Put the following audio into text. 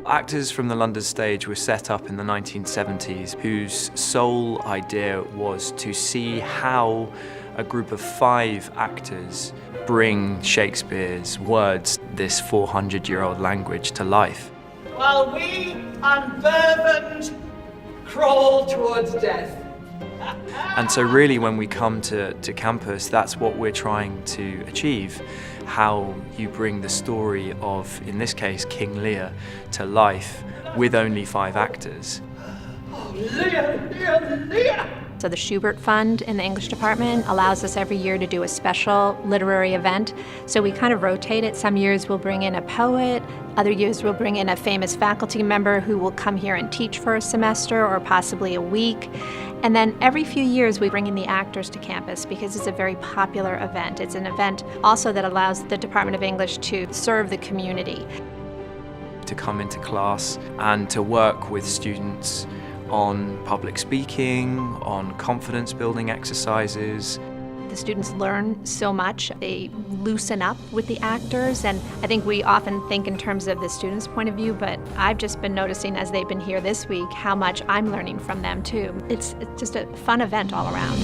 Actors from the London stage were set up in the 1970s, whose sole idea was to see how a group of 5 actors bring Shakespeare's words, this 400-year-old language, to life. While we, unburdened, crawl towards death. And so really when we come to campus, that's what we're trying to achieve. How you bring the story of, in this case, King Lear, to life with only 5 actors. Oh, Lear, Lear, Lear! So the Schubert Fund in the English department allows us every year to do a special literary event. So we kind of rotate it. Some years we'll bring in a poet, other years we'll bring in a famous faculty member who will come here and teach for a semester or possibly a week. And then every few years we bring in the actors to campus because it's a very popular event. It's an event also that allows the Department of English to serve the community. To come into class and to work with students on public speaking, on confidence building exercises. The students learn so much, they loosen up with the actors, and I think we often think in terms of the students' point of view, but I've just been noticing as they've been here this week how much I'm learning from them too. It's just a fun event all around.